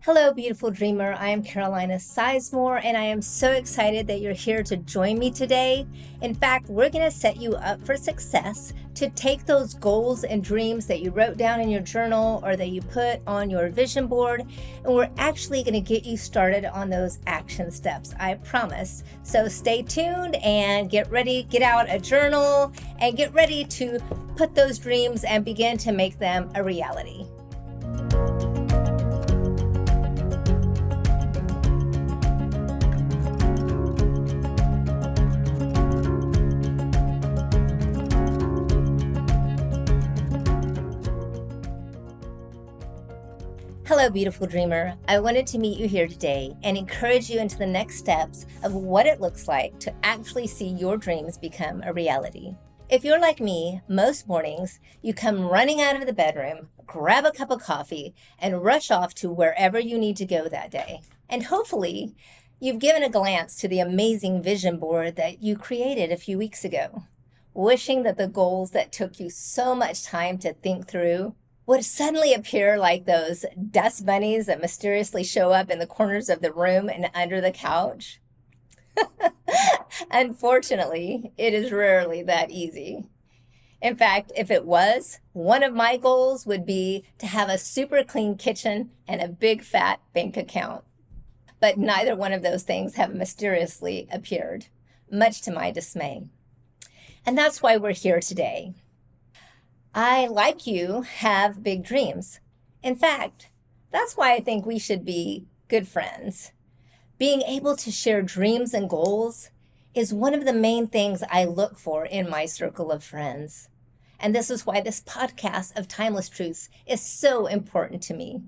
Hello, beautiful dreamer. I am Carolina Sizemore, and I am so excited that you're here to join me today. In fact, we're going to set you up for success to take those goals and dreams that you wrote down in your journal or that you put on your vision board, and we're actually going to get you started on those action steps, I promise. So stay tuned and get ready, get out a journal, and get ready to put those dreams and begin to make them a reality. Hello, beautiful dreamer. I wanted to meet you here today and encourage you into the next steps of what it looks like to actually see your dreams become a reality. If you're like me, most mornings you come running out of the bedroom, grab a cup of coffee, and rush off to wherever you need to go that day. And hopefully, you've given a glance to the amazing vision board that you created a few weeks ago, wishing that the goals that took you so much time to think through would suddenly appear like those dust bunnies that mysteriously show up in the corners of the room and under the couch. Unfortunately, it is rarely that easy. In fact, if it was, one of my goals would be to have a super clean kitchen and a big fat bank account. But neither one of those things have mysteriously appeared, much to my dismay. And that's why we're here today. I, like you, have big dreams. In fact, that's why I think we should be good friends. Being able to share dreams and goals is one of the main things I look for in my circle of friends. And this is why this podcast of Timeless Truths is so important to me.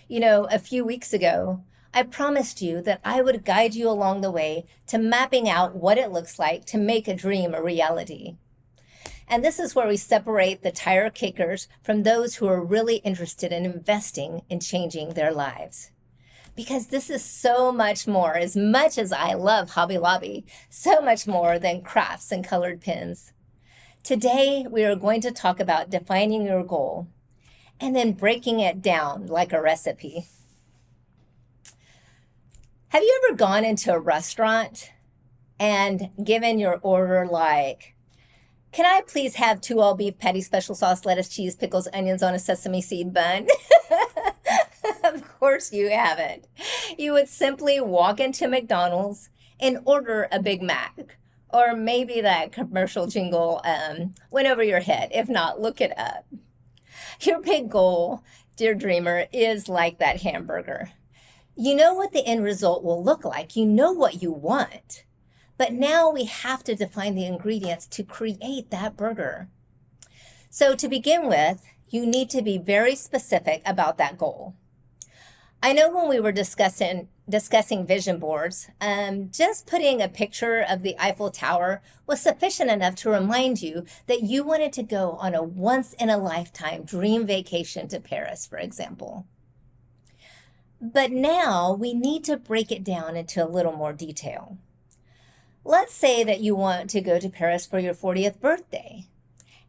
You know, a few weeks ago, I promised you that I would guide you along the way to mapping out what it looks like to make a dream a reality. And this is where we separate the tire kickers from those who are really interested in investing in changing their lives. Because this is so much more, as much as I love Hobby Lobby, so much more than crafts and colored pins. Today, we are going to talk about defining your goal and then breaking it down like a recipe. Have you ever gone into a restaurant and given your order like, "Can I please have 2 all-beef patty, special sauce, lettuce, cheese, pickles, onions on a sesame seed bun"? Of course you haven't. You would simply walk into McDonald's and order a Big Mac. Or maybe that commercial jingle went over your head. If not, look it up. Your big goal, dear dreamer, is like that hamburger. You know what the end result will look like. You know what you want. But now we have to define the ingredients to create that burger. So to begin with, you need to be very specific about that goal. I know when we were discussing vision boards, just putting a picture of the Eiffel Tower was sufficient enough to remind you that you wanted to go on a once-in-a-lifetime dream vacation to Paris, for example. But now we need to break it down into a little more detail. Let's say that you want to go to Paris for your 40th birthday.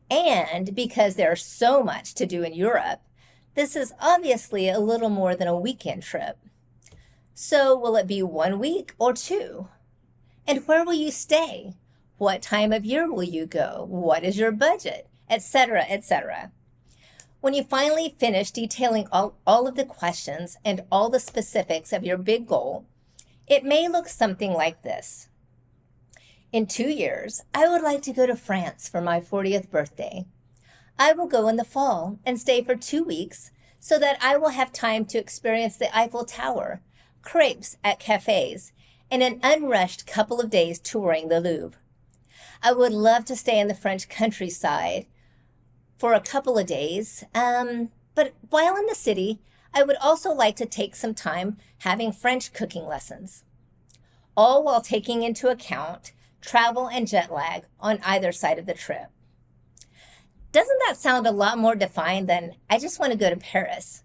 And because there's so much to do in Europe, this is obviously a little more than a weekend trip. So will it be 1 week or 2? And where will you stay? What time of year will you go? What is your budget? Etc., etc. When you finally finish detailing all of the questions and all the specifics of your big goal, it may look something like this. In 2 years, I would like to go to France for my 40th birthday. I will go in the fall and stay for 2 weeks so that I will have time to experience the Eiffel Tower, crepes at cafes, and an unrushed couple of days touring the Louvre. I would love to stay in the French countryside for a couple of days, but while in the city, I would also like to take some time having French cooking lessons, all while taking into account travel and jet lag on either side of the trip. Doesn't that sound a lot more defined than "I just want to go to Paris"?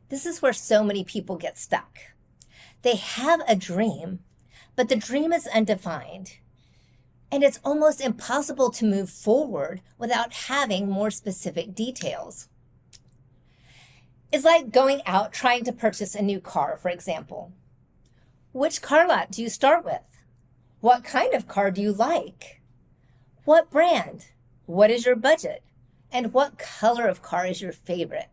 This is where so many people get stuck. They have a dream, but the dream is undefined. And it's almost impossible to move forward without having more specific details. It's like going out trying to purchase a new car, for example. Which car lot do you start with? What kind of car do you like? What brand? What is your budget? And what color of car is your favorite?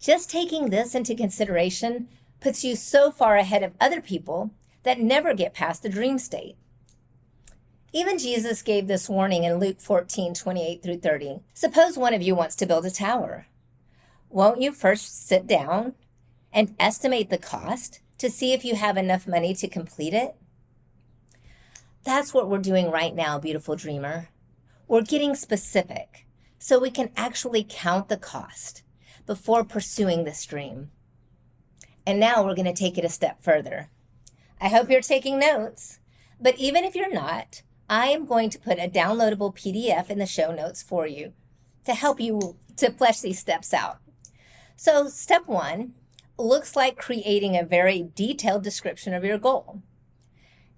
Just taking this into consideration puts you so far ahead of other people that never get past the dream state. Even Jesus gave this warning in Luke 14:28-30. Suppose one of you wants to build a tower. Won't you first sit down and estimate the cost to see if you have enough money to complete it? That's what we're doing right now, beautiful dreamer. We're getting specific so we can actually count the cost before pursuing this dream. And now we're going to take it a step further. I hope you're taking notes, but even if you're not, I am going to put a downloadable PDF in the show notes for you to help you to flesh these steps out. So step 1 looks like creating a very detailed description of your goal.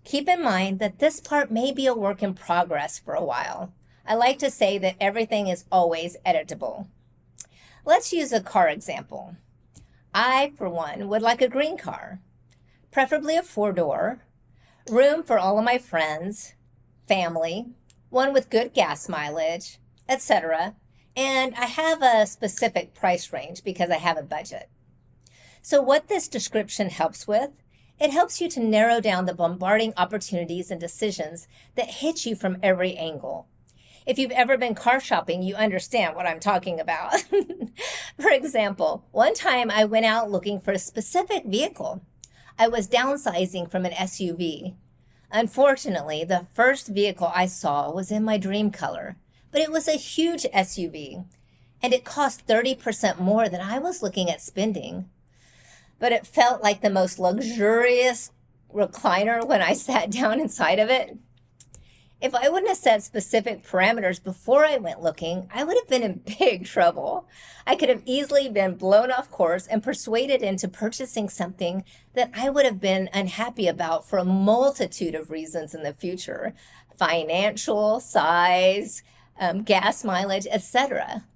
Keep in mind that this part may be a work in progress for a while. I like to say that everything is always editable. Let's use a car example. I, for one, would like a green car, preferably a 4-door, room for all of my friends, family, one with good gas mileage, etc. And I have a specific price range because I have a budget. So what this description helps with, it helps you to narrow down the bombarding opportunities and decisions that hit you from every angle. If you've ever been car shopping, you understand what I'm talking about. For example, one time I went out looking for a specific vehicle. I was downsizing from an SUV. Unfortunately, the first vehicle I saw was in my dream color, but it was a huge SUV, and it cost 30% more than I was looking at spending. But it felt like the most luxurious recliner when I sat down inside of it. If I wouldn't have set specific parameters before I went looking, I would have been in big trouble. I could have easily been blown off course and persuaded into purchasing something that I would have been unhappy about for a multitude of reasons in the future: financial, size, gas mileage, etc.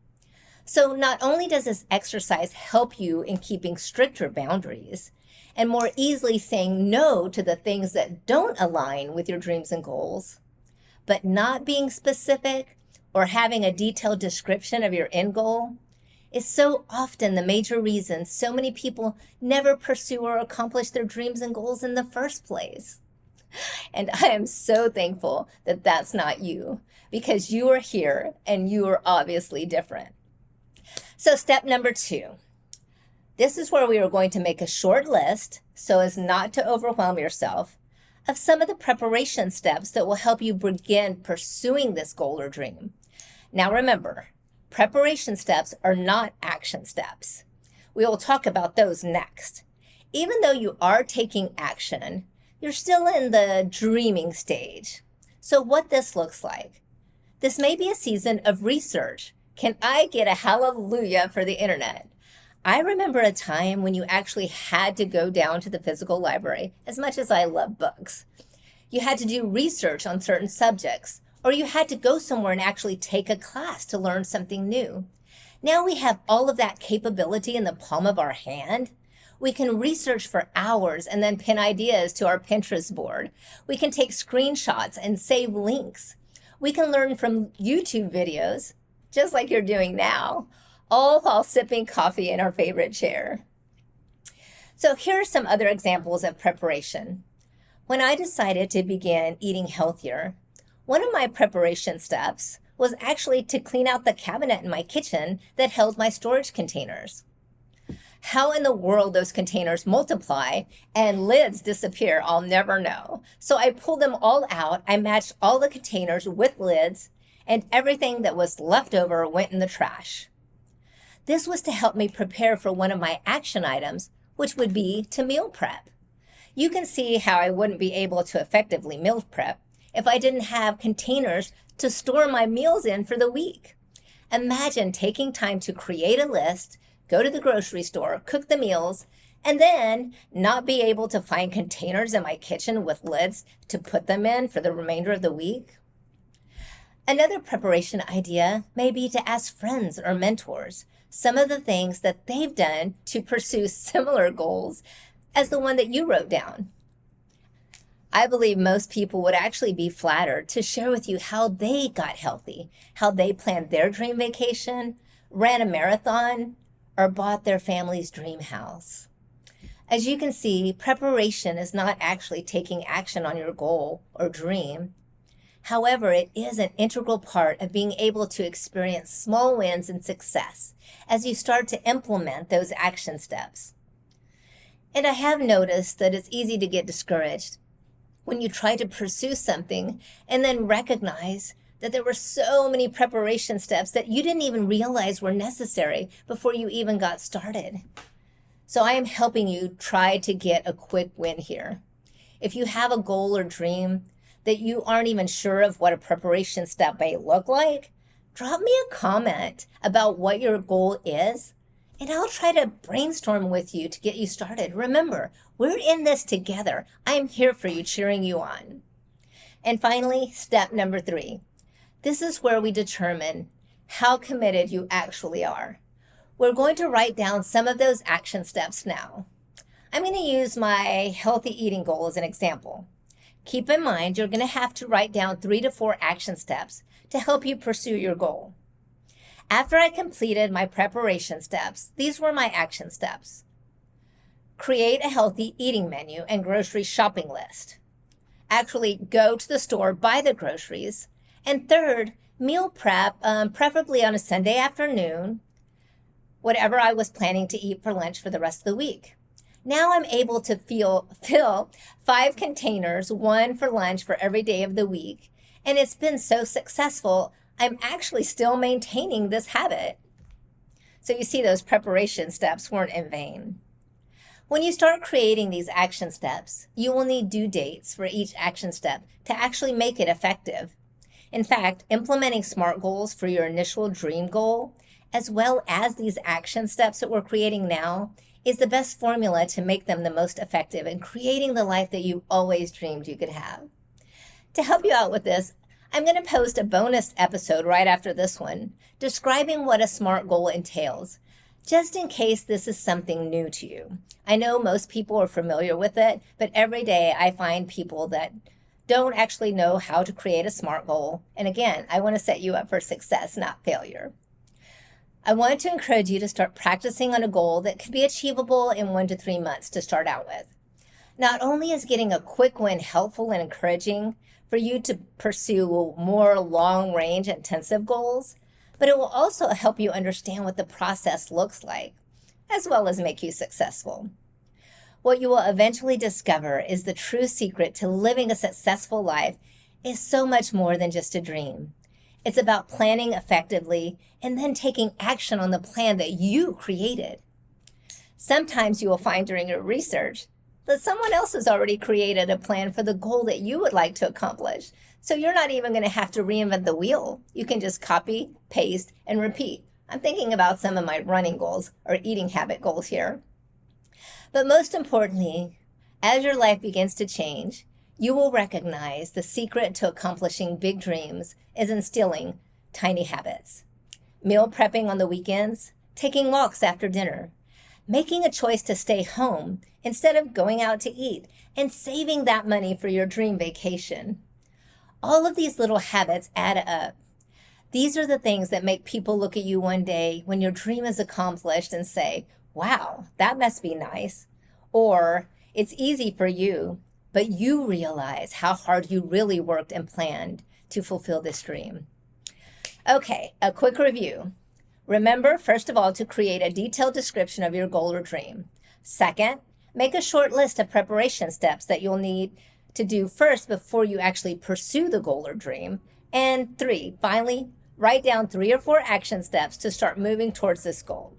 So not only does this exercise help you in keeping stricter boundaries and more easily saying no to the things that don't align with your dreams and goals, but not being specific or having a detailed description of your end goal is so often the major reason so many people never pursue or accomplish their dreams and goals in the first place. And I am so thankful that that's not you, because you are here and you are obviously different. So step number 2. This is where we are going to make a short list so as not to overwhelm yourself of some of the preparation steps that will help you begin pursuing this goal or dream. Now remember, preparation steps are not action steps. We will talk about those next. Even though you are taking action, you're still in the dreaming stage. So what this looks like. This may be a season of research. Can I get a hallelujah for the internet? I remember a time when you actually had to go down to the physical library, as much as I love books. You had to do research on certain subjects, or you had to go somewhere and actually take a class to learn something new. Now we have all of that capability in the palm of our hand. We can research for hours and then pin ideas to our Pinterest board. We can take screenshots and save links. We can learn from YouTube videos, just like you're doing now, all while sipping coffee in our favorite chair. So here are some other examples of preparation. When I decided to begin eating healthier, one of my preparation steps was actually to clean out the cabinet in my kitchen that held my storage containers. How in the world those containers multiply and lids disappear, I'll never know. So I pulled them all out. I matched all the containers with lids, and everything that was left over went in the trash. This was to help me prepare for one of my action items, which would be to meal prep. You can see how I wouldn't be able to effectively meal prep if I didn't have containers to store my meals in for the week. Imagine taking time to create a list, go to the grocery store, cook the meals, and then not be able to find containers in my kitchen with lids to put them in for the remainder of the week. Another preparation idea may be to ask friends or mentors some of the things that they've done to pursue similar goals as the one that you wrote down. I believe most people would actually be flattered to share with you how they got healthy, how they planned their dream vacation, ran a marathon, or bought their family's dream house. As you can see, preparation is not actually taking action on your goal or dream. However, it is an integral part of being able to experience small wins and success as you start to implement those action steps. And I have noticed that it's easy to get discouraged when you try to pursue something and then recognize that there were so many preparation steps that you didn't even realize were necessary before you even got started. So I am helping you try to get a quick win here. If you have a goal or dream that you aren't even sure of what a preparation step may look like, drop me a comment about what your goal is, and I'll try to brainstorm with you to get you started. Remember, we're in this together. I'm here for you, cheering you on. And finally, step number 3. This is where we determine how committed you actually are. We're going to write down some of those action steps now. I'm going to use my healthy eating goal as an example. Keep in mind, you're going to have to write down 3 to 4 action steps to help you pursue your goal. After I completed my preparation steps, these were my action steps. Create a healthy eating menu and grocery shopping list. Actually, go to the store, buy the groceries. And third, meal prep, preferably on a Sunday afternoon, whatever I was planning to eat for lunch for the rest of the week. Now I'm able to fill 5 containers, 1 for lunch for every day of the week. And it's been so successful, I'm actually still maintaining this habit. So you see, those preparation steps weren't in vain. When you start creating these action steps, you will need due dates for each action step to actually make it effective. In fact, implementing SMART goals for your initial dream goal, as well as these action steps that we're creating now, is the best formula to make them the most effective in creating the life that you always dreamed you could have. To help you out with this, I'm going to post a bonus episode right after this one, describing what a SMART goal entails, just in case this is something new to you. I know most people are familiar with it, but every day I find people that don't actually know how to create a SMART goal. And again, I want to set you up for success, not failure. I want to encourage you to start practicing on a goal that could be achievable in 1 to 3 months to start out with. Not only is getting a quick win helpful and encouraging for you to pursue more long-range intensive goals, but it will also help you understand what the process looks like, as well as make you successful. What you will eventually discover is the true secret to living a successful life is so much more than just a dream. It's about planning effectively and then taking action on the plan that you created. Sometimes you will find during your research that someone else has already created a plan for the goal that you would like to accomplish. So you're not even going to have to reinvent the wheel. You can just copy, paste, and repeat. I'm thinking about some of my running goals or eating habit goals here. But most importantly, as your life begins to change, you will recognize the secret to accomplishing big dreams is instilling tiny habits. Meal prepping on the weekends, taking walks after dinner, making a choice to stay home instead of going out to eat, and saving that money for your dream vacation. All of these little habits add up. These are the things that make people look at you one day when your dream is accomplished and say, wow, that must be nice. Or, it's easy for you, but you realize how hard you really worked and planned to fulfill this dream. Okay, a quick review. Remember, first of all, to create a detailed description of your goal or dream. Second, make a short list of preparation steps that you'll need to do first before you actually pursue the goal or dream. And 3, finally, write down 3 or 4 action steps to start moving towards this goal.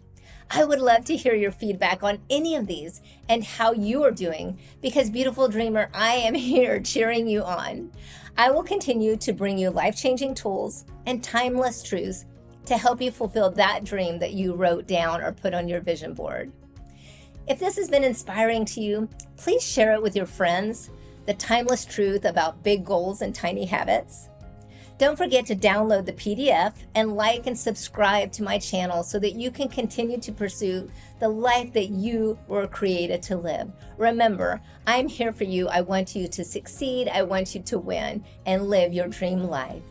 I would love to hear your feedback on any of these and how you are doing, because beautiful dreamer, I am here cheering you on. I will continue to bring you life-changing tools and timeless truths to help you fulfill that dream that you wrote down or put on your vision board. If this has been inspiring to you, please share it with your friends, the timeless truth about big goals and tiny habits. Don't forget to download the PDF and like and subscribe to my channel so that you can continue to pursue the life that you were created to live. Remember, I'm here for you. I want you to succeed. I want you to win and live your dream life.